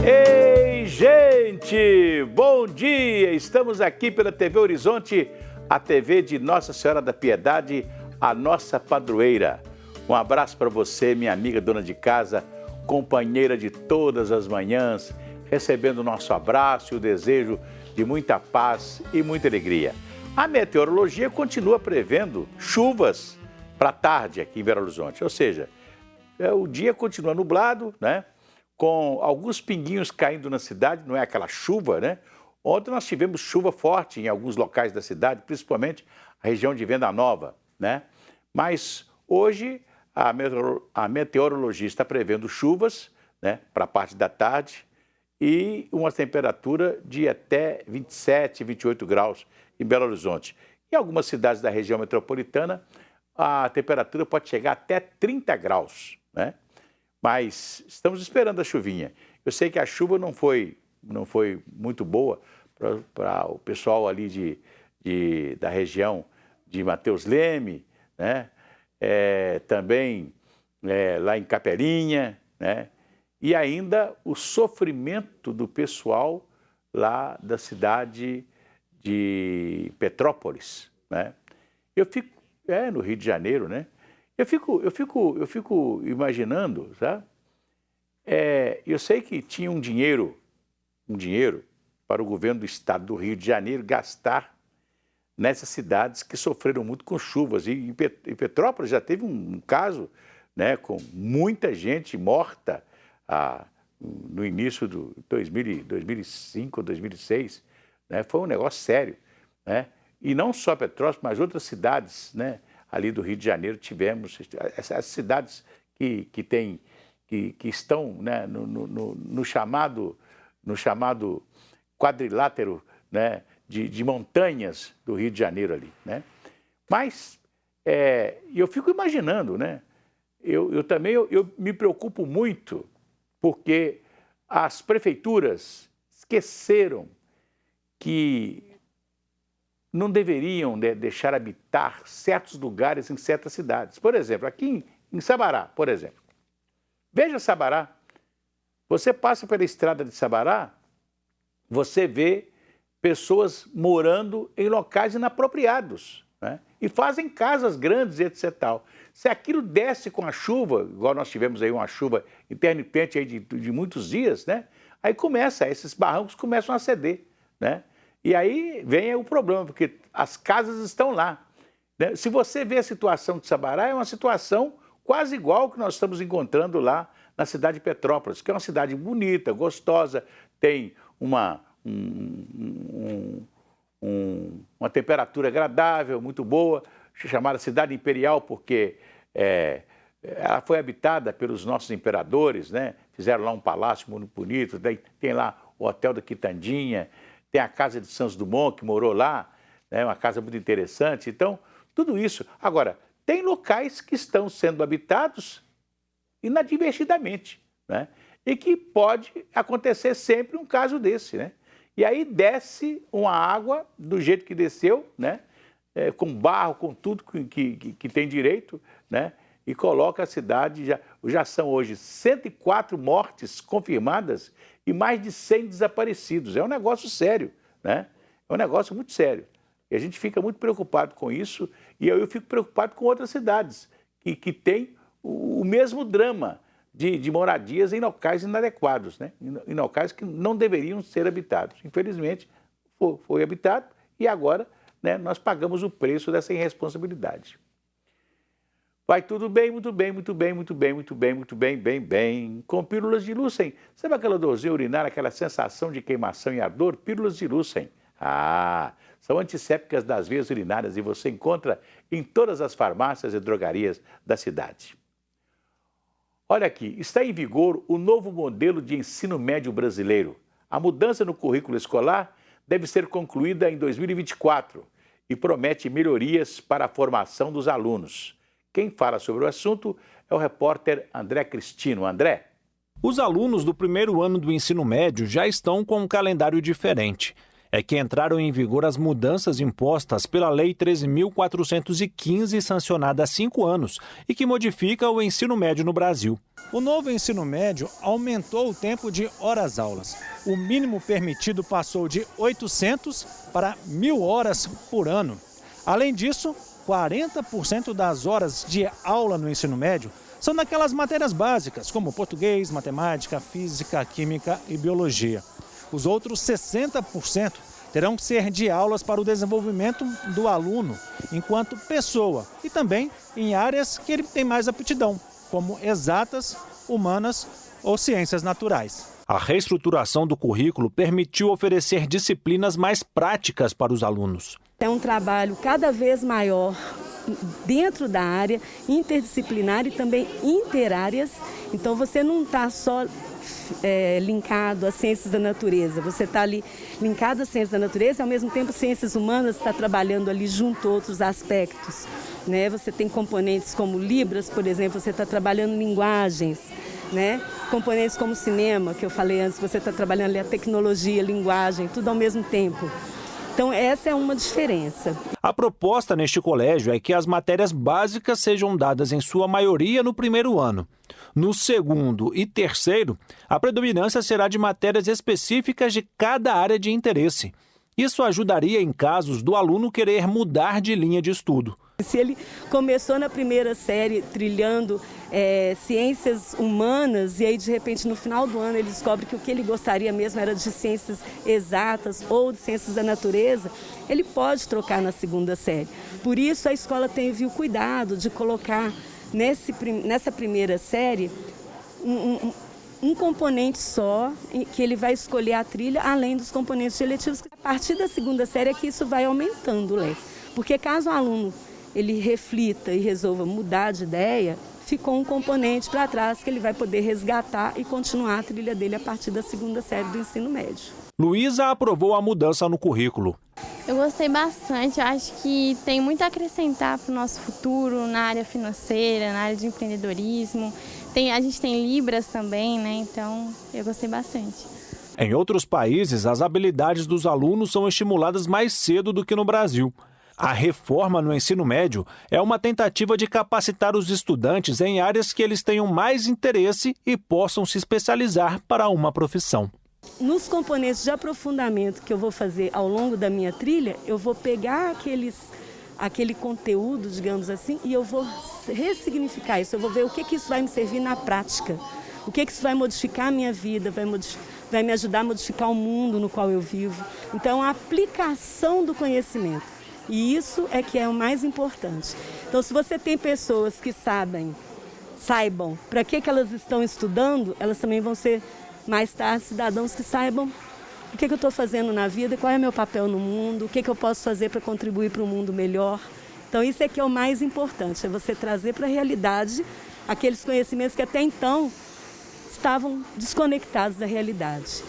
Ei, gente! Bom dia! Estamos aqui pela TV Horizonte, a TV de Nossa Senhora da Piedade, a nossa padroeira. Um abraço para você, minha amiga dona de casa, companheira de todas as manhãs, recebendo o nosso abraço e o desejo de muita paz e muita alegria. A meteorologia continua prevendo chuvas para tarde aqui em Belo Horizonte, ou seja, o dia continua nublado, né? Com alguns pinguinhos caindo na cidade, não é aquela chuva, né? Ontem nós tivemos chuva forte em alguns locais da cidade, principalmente a região de Venda Nova, né? Mas hoje a meteorologia está prevendo chuvas, né, para a parte da tarde e uma temperatura de até 27, 28 graus em Belo Horizonte. Em algumas cidades da região metropolitana, a temperatura pode chegar até 30 graus, né? Mas estamos esperando a chuvinha. Eu sei que a chuva não foi muito boa para o pessoal ali da região de Mateus Leme, né? Também lá em Capelinha, né? E ainda o sofrimento do pessoal lá da cidade de Petrópolis, né? Eu fico, no Rio de Janeiro, né? Eu fico imaginando, sabe? Eu sei que tinha um dinheiro para o governo do estado do Rio de Janeiro gastar nessas cidades que sofreram muito com chuvas. E em Petrópolis já teve um caso, né, com muita gente morta no início do 2005, 2006. Né? Foi um negócio sério, né? E não só Petrópolis, mas outras cidades, né, ali do Rio de Janeiro tivemos, essas cidades que estão, né, no chamado quadrilátero, né, de montanhas do Rio de Janeiro ali, né? Mas eu fico imaginando, né? Eu também me preocupo muito porque as prefeituras esqueceram que não deveriam, né, deixar habitar certos lugares em certas cidades. Por exemplo, aqui em Sabará, por exemplo. Veja Sabará. Você passa pela estrada de Sabará, você vê pessoas morando em locais inapropriados, né? E fazem casas grandes, etc. Tal. Se aquilo desce com a chuva, igual nós tivemos aí uma chuva intermitente aí de muitos dias, né? Aí esses barrancos começam a ceder, né? E aí vem o problema, porque as casas estão lá, né? Se você vê a situação de Sabará, é uma situação quase igual que nós estamos encontrando lá na cidade de Petrópolis, que é uma cidade bonita, gostosa, tem uma temperatura agradável, muito boa, chamada Cidade Imperial, porque ela foi habitada pelos nossos imperadores, né? Fizeram lá um palácio muito bonito, tem lá o Hotel da Quitandinha, tem a Casa de Santos Dumont, que morou lá, né? Uma casa muito interessante. Então, tudo isso. Agora, tem locais que estão sendo habitados inadvertidamente, né? E que pode acontecer sempre um caso desse, né? E aí desce uma água do jeito que desceu, né? Com barro, com tudo que tem direito, né? E coloca a cidade, já são hoje 104 mortes confirmadas e mais de 100 desaparecidos. É um negócio sério, né? É um negócio muito sério. E a gente fica muito preocupado com isso e eu fico preocupado com outras cidades que têm o mesmo drama de moradias em locais inadequados, né? Em locais que não deveriam ser habitados. Infelizmente, foi habitado e agora, né, nós pagamos o preço dessa irresponsabilidade. Vai tudo bem, muito bem, muito bem, muito bem, muito bem, muito bem, bem. Com pílulas de Lucem. Sabe aquela dorzinha urinária, aquela sensação de queimação e ardor? Pílulas de Lucem. São antissépticas das veias urinárias e você encontra em todas as farmácias e drogarias da cidade. Olha aqui, está em vigor o novo modelo de ensino médio brasileiro. A mudança no currículo escolar deve ser concluída em 2024 e promete melhorias para a formação dos alunos. Quem fala sobre o assunto é o repórter André Cristino. André. Os alunos do primeiro ano do ensino médio já estão com um calendário diferente. é que entraram em vigor as mudanças impostas pela Lei 13.415, sancionada há 5 anos, e que modifica o ensino médio no Brasil. O novo ensino médio aumentou o tempo de horas-aulas. O mínimo permitido passou de 800 para 1.000 horas por ano. Além disso, 40% das horas de aula no ensino médio são naquelas matérias básicas, como português, matemática, física, química e biologia. Os outros 60% terão que ser de aulas para o desenvolvimento do aluno enquanto pessoa e também em áreas que ele tem mais aptidão, como exatas, humanas ou ciências naturais. A reestruturação do currículo permitiu oferecer disciplinas mais práticas para os alunos. É um trabalho cada vez maior dentro da área, interdisciplinar e também interáreas. Então você não está só linkado às ciências da natureza, você está ali linkado às ciências da natureza e ao mesmo tempo ciências humanas está trabalhando ali junto a outros aspectos, né? Você tem componentes como Libras, por exemplo, você está trabalhando linguagens, né? Componentes como cinema, que eu falei antes, você está trabalhando ali a tecnologia, a linguagem, tudo ao mesmo tempo. Então, essa é uma diferença. A proposta neste colégio é que as matérias básicas sejam dadas em sua maioria no primeiro ano. No segundo e terceiro, a predominância será de matérias específicas de cada área de interesse. Isso ajudaria em casos do aluno querer mudar de linha de estudo. Se ele começou na primeira série trilhando ciências humanas e aí de repente no final do ano ele descobre que o que ele gostaria mesmo era de ciências exatas ou de ciências da natureza, ele pode trocar na segunda série. Por isso a escola teve o cuidado de colocar nessa primeira série um componente só, que ele vai escolher a trilha, além dos componentes eletivos. A partir da segunda série é que isso vai aumentando o leque. Porque caso o aluno ele reflita e resolva mudar de ideia, ficou um componente para trás que ele vai poder resgatar e continuar a trilha dele a partir da segunda série do ensino médio. Luísa aprovou a mudança no currículo. Eu gostei bastante, eu acho que tem muito a acrescentar para o nosso futuro na área financeira, na área de empreendedorismo. A gente tem Libras também, né? Então eu gostei bastante. Em outros países, as habilidades dos alunos são estimuladas mais cedo do que no Brasil. A reforma no ensino médio é uma tentativa de capacitar os estudantes em áreas que eles tenham mais interesse e possam se especializar para uma profissão. Nos componentes de aprofundamento que eu vou fazer ao longo da minha trilha, eu vou pegar aquele conteúdo, digamos assim, e eu vou ressignificar isso. Eu vou ver o que isso vai me servir na prática, o que isso vai modificar a minha vida, vai me ajudar a modificar o mundo no qual eu vivo. Então, a aplicação do conhecimento. E isso é que é o mais importante. Então, se você tem pessoas que saibam para que elas estão estudando, elas também vão ser, mais tarde, cidadãos que saibam o que eu estou fazendo na vida, qual é o meu papel no mundo, o que eu posso fazer para contribuir para um mundo melhor. Então, isso é que é o mais importante, é você trazer para a realidade aqueles conhecimentos que até então estavam desconectados da realidade.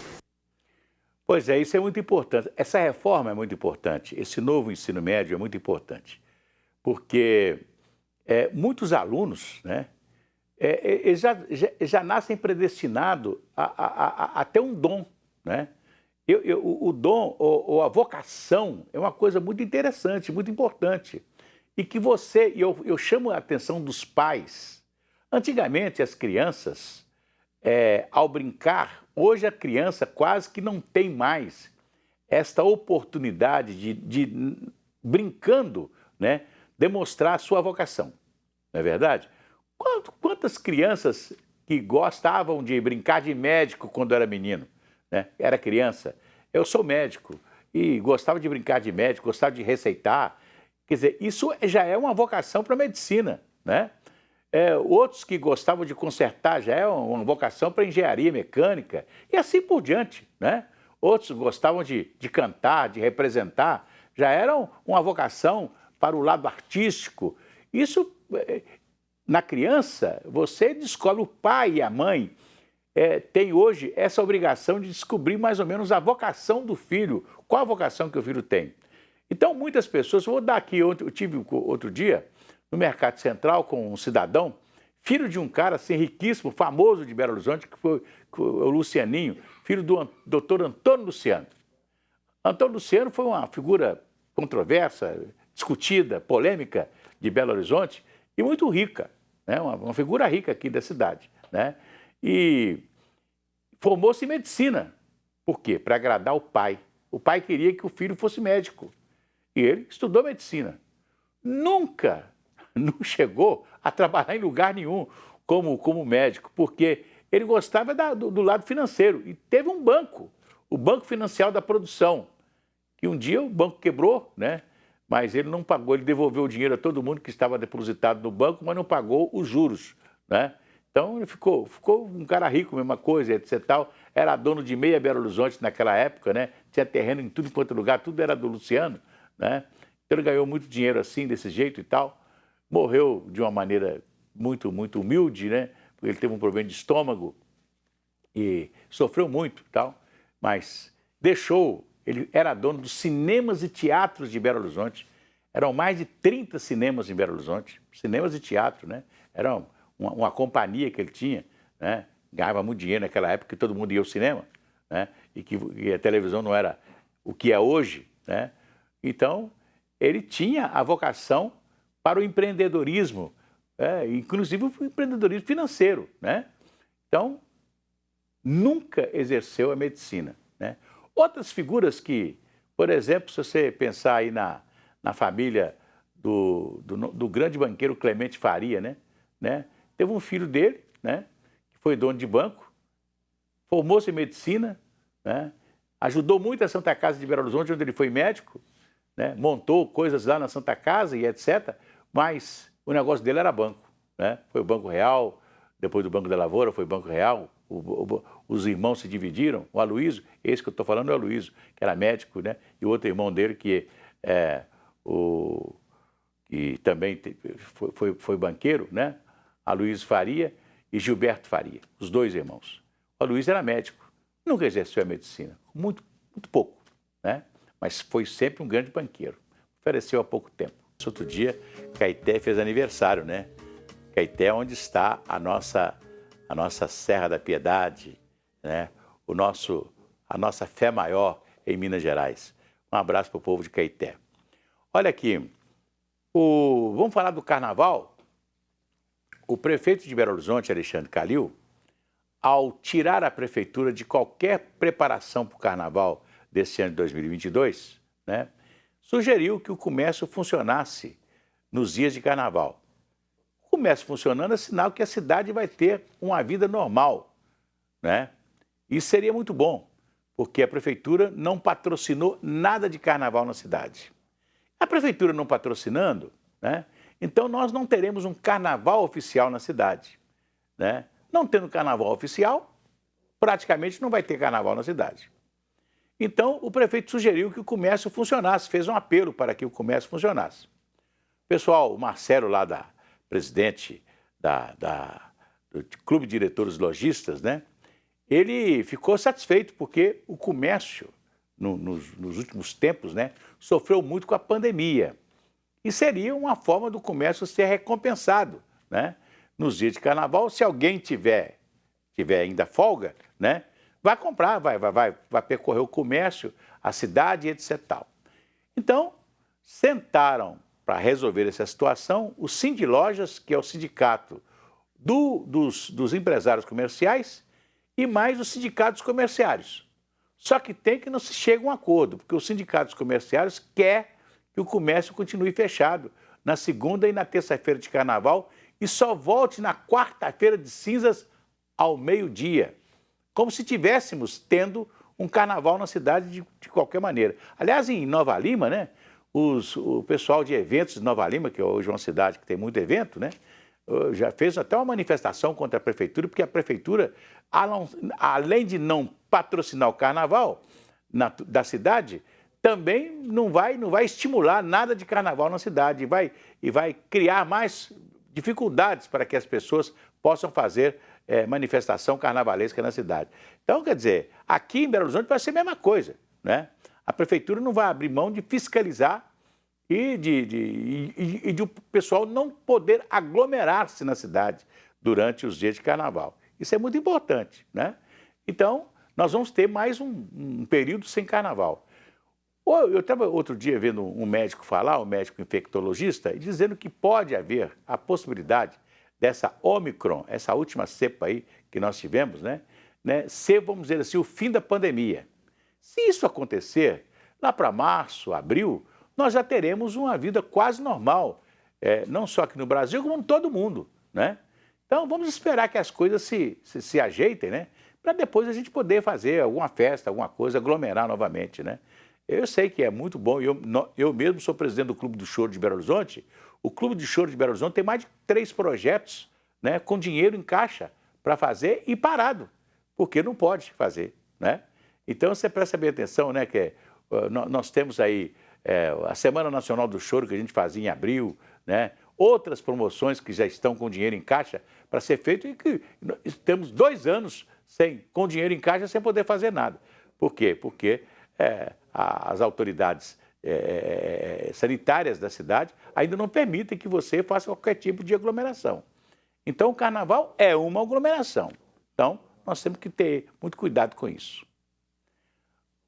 Pois é, isso é muito importante. Essa reforma é muito importante. Esse novo ensino médio é muito importante. Porque muitos alunos, né, eles já nascem predestinados a ter um dom. Né? O dom ou a vocação é uma coisa muito interessante, muito importante. E que eu chamo a atenção dos pais. Antigamente, as crianças, ao brincar, hoje a criança quase que não tem mais esta oportunidade de brincando, né, demonstrar a sua vocação. Não é verdade? Quantas crianças que gostavam de brincar de médico quando era menino, né? Era criança. Eu sou médico e gostava de brincar de médico, gostava de receitar. Quer dizer, isso já é uma vocação para a medicina, né? Outros que gostavam de consertar já é uma vocação para engenharia mecânica e assim por diante, né? Outros gostavam de cantar, de representar, já eram uma vocação para o lado artístico. Isso, na criança, você descobre, o pai e a mãe têm hoje essa obrigação de descobrir mais ou menos a vocação do filho, qual a vocação que o filho tem. Então, muitas pessoas, vou dar aqui, eu tive outro dia, no Mercado Central com um cidadão, filho de um cara assim, riquíssimo, famoso de Belo Horizonte, que foi o Lucianinho, filho do doutor Antônio Luciano. Antônio Luciano foi uma figura controversa, discutida, polêmica de Belo Horizonte e muito rica, né? Uma figura rica aqui da cidade, né? E formou-se em medicina. Por quê? Para agradar o pai. O pai queria que o filho fosse médico e ele estudou medicina. Nunca não chegou a trabalhar em lugar nenhum como médico, porque ele gostava do lado financeiro e teve um banco, o Banco Financial da Produção, que um dia o banco quebrou, né? Mas ele não pagou, ele devolveu o dinheiro a todo mundo que estava depositado no banco, mas não pagou os juros, né? Então ele ficou um cara rico, mesma coisa, etc. Tal. Era dono de meia Belo Horizonte naquela época, né? Tinha terreno em tudo quanto lugar, tudo era do Luciano, né? Então ele ganhou muito dinheiro assim, desse jeito e tal. Morreu de uma maneira muito humilde, né? Porque ele teve um problema de estômago e sofreu muito e tal. Mas ele era dono dos cinemas e teatros de Belo Horizonte. Eram mais de 30 cinemas em Belo Horizonte, cinemas e teatro, né? Era uma companhia que ele tinha, né? Ganhava muito dinheiro naquela época, que todo mundo ia ao cinema, né? E a televisão não era o que é hoje, né? Então, ele tinha a vocação para o empreendedorismo, inclusive o empreendedorismo financeiro, né? Então, nunca exerceu a medicina, né? Outras figuras que, por exemplo, se você pensar aí na família do grande banqueiro Clemente Faria, né? Teve um filho dele, né? Que foi dono de banco, formou-se em medicina, né? Ajudou muito a Santa Casa de Belo Horizonte, onde ele foi médico, né? Montou coisas lá na Santa Casa e etc. Mas o negócio dele era banco, né? Foi o Banco Real, depois do Banco da Lavoura foi o Banco Real, os irmãos se dividiram, o Aloysio, esse que eu estou falando é o Aloysio, que era médico, né? E o outro irmão dele que que também foi banqueiro, né? Aloysio Faria e Gilberto Faria, os dois irmãos. O Aloysio era médico, nunca exerceu a medicina, muito pouco, né? Mas foi sempre um grande banqueiro, ofereceu há pouco tempo. Outro dia, Caeté fez aniversário, né? Caeté é onde está a nossa Serra da Piedade, né? A nossa fé maior em Minas Gerais. Um abraço para o povo de Caeté. Olha aqui, vamos falar do carnaval? O prefeito de Belo Horizonte, Alexandre Calil, ao tirar a prefeitura de qualquer preparação para o carnaval desse ano de 2022, né, sugeriu que o comércio funcionasse nos dias de carnaval. O comércio funcionando é sinal que a cidade vai ter uma vida normal, né? Isso seria muito bom, porque a prefeitura não patrocinou nada de carnaval na cidade. A prefeitura não patrocinando, né? Então nós não teremos um carnaval oficial na cidade, né? Não tendo carnaval oficial, praticamente não vai ter carnaval na cidade. Então o prefeito sugeriu que o comércio funcionasse, fez um apelo para que o comércio funcionasse. O pessoal, o Marcelo lá presidente do Clube de Diretores Lojistas, né? Ele ficou satisfeito porque o comércio, nos últimos tempos, né, sofreu muito com a pandemia. E seria uma forma do comércio ser recompensado, né? Nos dias de carnaval, se alguém tiver ainda folga, né, vai comprar, vai percorrer o comércio, a cidade, etc. Tal. Então, sentaram para resolver essa situação o Sindilojas, que é o sindicato dos empresários comerciais, e mais os sindicatos comerciários. Só que não se chega a um acordo, porque os sindicatos comerciários querem que o comércio continue fechado na segunda e na terça-feira de carnaval e só volte na quarta-feira de cinzas ao meio-dia, como se tivéssemos tendo um carnaval na cidade de qualquer maneira. Aliás, em Nova Lima, né, o pessoal de eventos de Nova Lima, que hoje é uma cidade que tem muito evento, né, já fez até uma manifestação contra a prefeitura, porque a prefeitura, além de não patrocinar o carnaval da cidade, também não vai estimular nada de carnaval na cidade e vai criar mais dificuldades para que as pessoas possam fazer manifestação carnavalesca na cidade. Então, quer dizer, aqui em Belo Horizonte vai ser a mesma coisa, né? A prefeitura não vai abrir mão de fiscalizar e de o pessoal não poder aglomerar-se na cidade durante os dias de carnaval. Isso é muito importante, né? Então, nós vamos ter mais um período sem carnaval. Eu estava outro dia vendo um médico falar, um médico infectologista, e dizendo que pode haver a possibilidade dessa Omicron, essa última cepa aí que nós tivemos, né, ser, vamos dizer assim, o fim da pandemia. Se isso acontecer, lá para março, abril, nós já teremos uma vida quase normal, não só aqui no Brasil, como em todo mundo, né? Então, vamos esperar que as coisas se ajeitem, né? Para depois a gente poder fazer alguma festa, alguma coisa, aglomerar novamente, né? Eu sei que é muito bom, eu mesmo sou presidente do Clube do Choro de Belo Horizonte. O Clube de Choro de Belo Horizonte tem mais de 3 projetos, né, com dinheiro em caixa para fazer e parado, porque não pode fazer, né? Então, você presta bem atenção, né, que nós temos aí a Semana Nacional do Choro, que a gente fazia em abril, né? Outras promoções que já estão com dinheiro em caixa para ser feito e que temos 2 anos com dinheiro em caixa sem poder fazer nada. Por quê? Porque as autoridades sanitárias da cidade ainda não permitem que você faça qualquer tipo de aglomeração. Então, o carnaval é uma aglomeração. Então, nós temos que ter muito cuidado com isso.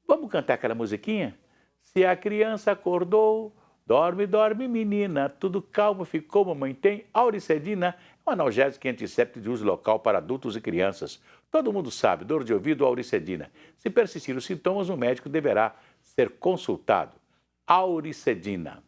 Vamos cantar aquela musiquinha? Se a criança acordou, dorme, dorme, menina, tudo calmo ficou, mamãe tem Auricedina, um analgésico antisséptico de uso local para adultos e crianças. Todo mundo sabe, dor de ouvido, Auricedina. Se persistir os sintomas, o médico deverá ser consultado. Auricedina.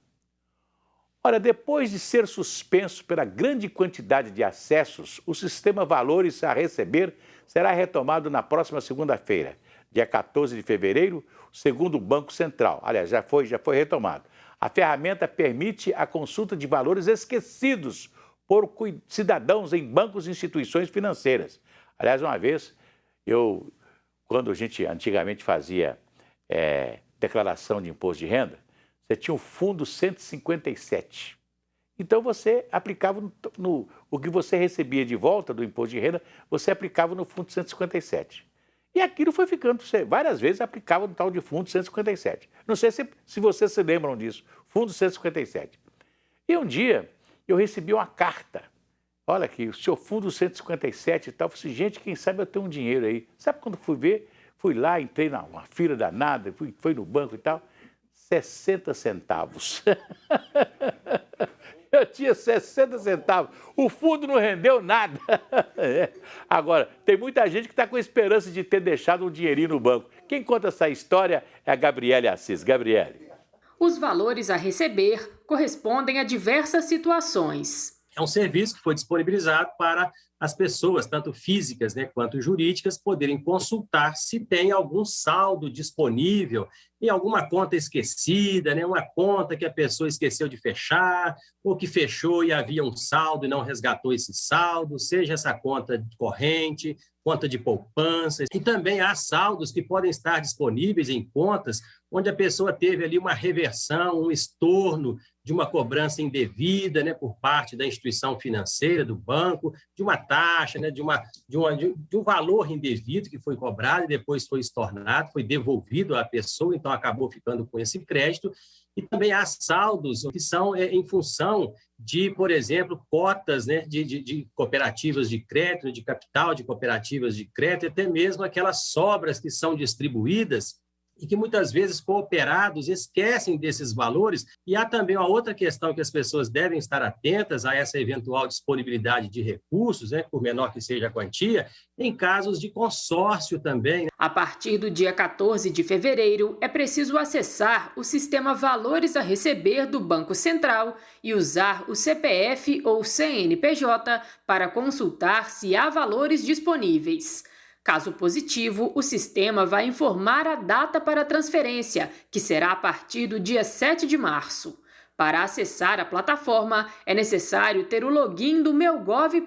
Ora, depois de ser suspenso pela grande quantidade de acessos, o sistema Valores a Receber será retomado na próxima segunda-feira, dia 14 de fevereiro, segundo o Banco Central. Aliás, já foi retomado. A ferramenta permite a consulta de valores esquecidos por cidadãos em bancos e instituições financeiras. Aliás, uma vez, quando a gente antigamente fazia declaração de imposto de renda, você tinha o fundo 157. Então, você aplicava o que você recebia de volta do imposto de renda, você aplicava no fundo 157. E aquilo foi ficando, várias vezes aplicava no tal de fundo 157. Não sei se vocês se lembram disso, fundo 157. E um dia, eu recebi uma carta. Olha aqui, o seu fundo 157 e tal. Eu falei assim, gente, quem sabe eu tenho um dinheiro aí. Sabe quando fui ver? Fui lá, entrei numa fila danada, fui no banco e tal. 60 centavos. Eu tinha 60 centavos. O fundo não rendeu nada. Agora, tem muita gente que está com esperança de ter deixado um dinheirinho no banco. Quem conta essa história é a Gabriele Assis. Gabriele. Os valores a receber correspondem a diversas situações. É um serviço que foi disponibilizado para as pessoas, tanto físicas, né, quanto jurídicas, poderem consultar se tem algum saldo disponível em alguma conta esquecida, né, uma conta que a pessoa esqueceu de fechar, ou que fechou e havia um saldo e não resgatou esse saldo, seja essa conta corrente, conta de poupança. E também há saldos que podem estar disponíveis em contas onde a pessoa teve ali uma reversão, um estorno de uma cobrança indevida, né, por parte da instituição financeira, do banco, de uma taxa, né, de um valor indevido que foi cobrado e depois foi estornado, foi devolvido à pessoa, então acabou ficando com esse crédito. E também há saldos que são em função de, por exemplo, cotas, né, de cooperativas de crédito, de capital de cooperativas de crédito, até mesmo aquelas sobras que são distribuídas e que muitas vezes cooperados esquecem desses valores. E há também uma outra questão que as pessoas devem estar atentas a essa eventual disponibilidade de recursos, né, por menor que seja a quantia, em casos de consórcio também. A partir do dia 14 de fevereiro, é preciso acessar o sistema Valores a Receber do Banco Central e usar o CPF ou CNPJ para consultar se há valores disponíveis. Caso positivo, o sistema vai informar a data para a transferência, que será a partir do dia 7 de março. Para acessar a plataforma, é necessário ter o login do meugov.br.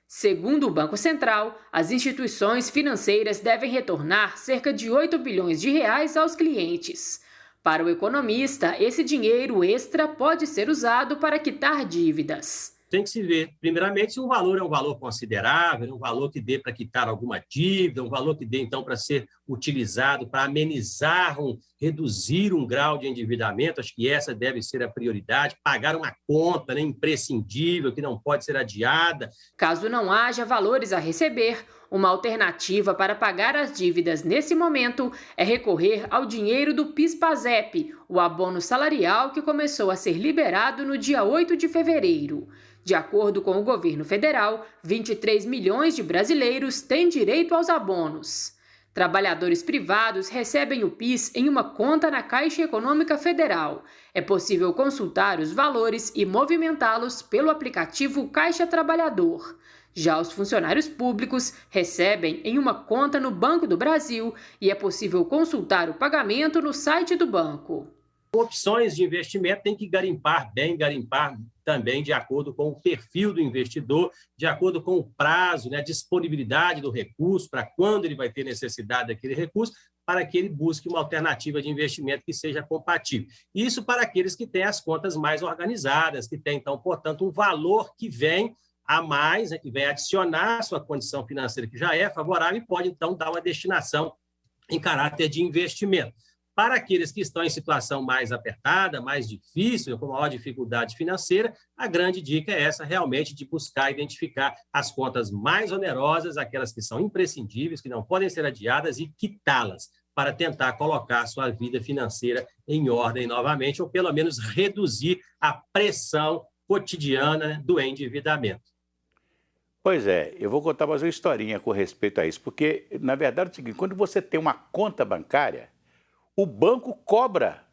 Segundo o Banco Central, as instituições financeiras devem retornar cerca de 8 bilhões de reais aos clientes. Para o economista, esse dinheiro extra pode ser usado para quitar dívidas. Tem que se ver, primeiramente, se o valor é um valor considerável, um valor que dê para quitar alguma dívida, um valor que dê, então, para ser utilizado para amenizar, reduzir um grau de endividamento. Acho que essa deve ser a prioridade. Pagar uma conta, né, imprescindível, que não pode ser adiada. Caso não haja valores a receber, Uma alternativa para pagar as dívidas nesse momento é recorrer ao dinheiro do PIS/PASEP, o abono salarial que começou a ser liberado no dia 8 de fevereiro. De acordo com o governo federal, 23 milhões de brasileiros têm direito aos abonos. Trabalhadores privados recebem o PIS em uma conta na Caixa Econômica Federal. É possível consultar os valores e movimentá-los pelo aplicativo Caixa Trabalhador. Já os funcionários públicos recebem em uma conta no Banco do Brasil e é possível consultar o pagamento no site do banco. Opções de investimento tem que garimpar também de acordo com o perfil do investidor, de acordo com o prazo, né, a disponibilidade do recurso, para quando ele vai ter necessidade daquele recurso, para que ele busque uma alternativa de investimento que seja compatível. Isso para aqueles que têm as contas mais organizadas, que têm, então, portanto, um valor que vem a mais, né, que vem adicionar a sua condição financeira, que já é favorável, e pode, então, dar uma destinação em caráter de investimento. Para aqueles que estão em situação mais apertada, mais difícil, com maior dificuldade financeira, a grande dica é essa, realmente, de buscar identificar as contas mais onerosas, aquelas que são imprescindíveis, que não podem ser adiadas, e quitá-las, para tentar colocar a sua vida financeira em ordem novamente, ou pelo menos reduzir a pressão cotidiana, né, do endividamento. Pois é, eu vou contar mais uma historinha com respeito a isso, porque, na verdade, é o seguinte, quando você tem uma conta bancária, o banco cobra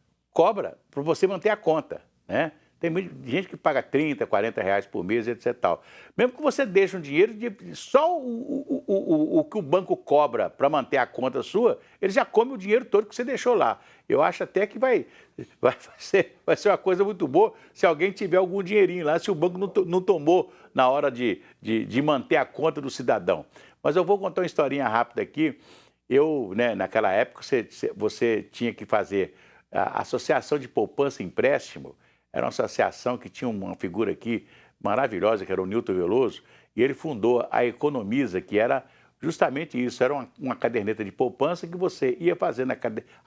para você manter a conta, né? Tem gente que paga 30, 40 reais por mês, etc. Tal. Mesmo que você deixe um dinheiro, só o que o banco cobra para manter a conta sua, ele já come o dinheiro todo que você deixou lá. Eu acho até que vai ser uma coisa muito boa se alguém tiver algum dinheirinho lá, se o banco não tomou na hora de manter a conta do cidadão. Mas eu vou contar uma historinha rápida aqui. Né, naquela época, você tinha que fazer a associação de poupança e empréstimo. Era uma associação que tinha uma figura aqui maravilhosa, que era o Nilton Veloso, e ele fundou a Economiza, que era justamente isso, era uma caderneta de poupança que você ia fazendo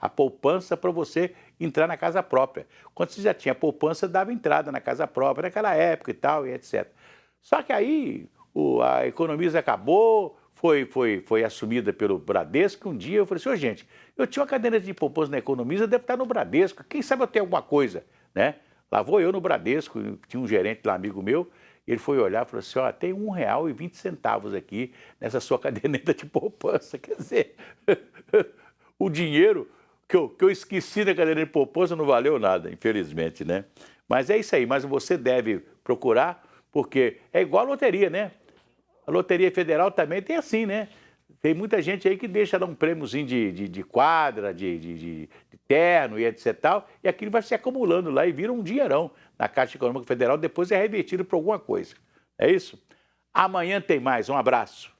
a poupança para você entrar na casa própria. Quando você já tinha poupança, dava entrada na casa própria, naquela época e tal, e etc. Só que aí a Economiza acabou, foi assumida pelo Bradesco. Um dia eu falei assim, gente, eu tinha uma caderneta de poupança na Economiza, deve estar no Bradesco, quem sabe eu tenho alguma coisa, né? Lá vou eu no Bradesco, tinha um gerente lá, amigo meu, ele foi olhar e falou assim, tem R$1,20 aqui nessa sua caderneta de poupança. Quer dizer, o dinheiro que eu esqueci na caderneta de poupança não valeu nada, infelizmente, né? Mas é isso aí, mas você deve procurar, porque é igual a loteria, né? A Loteria Federal também tem assim, né? Tem muita gente aí que deixa dar um prêmiozinho de quadra, de terno e etc. Tal, e aquilo vai se acumulando lá e vira um dinheirão na Caixa Econômica Federal, depois é revertido para alguma coisa. É isso? Amanhã tem mais. Um abraço.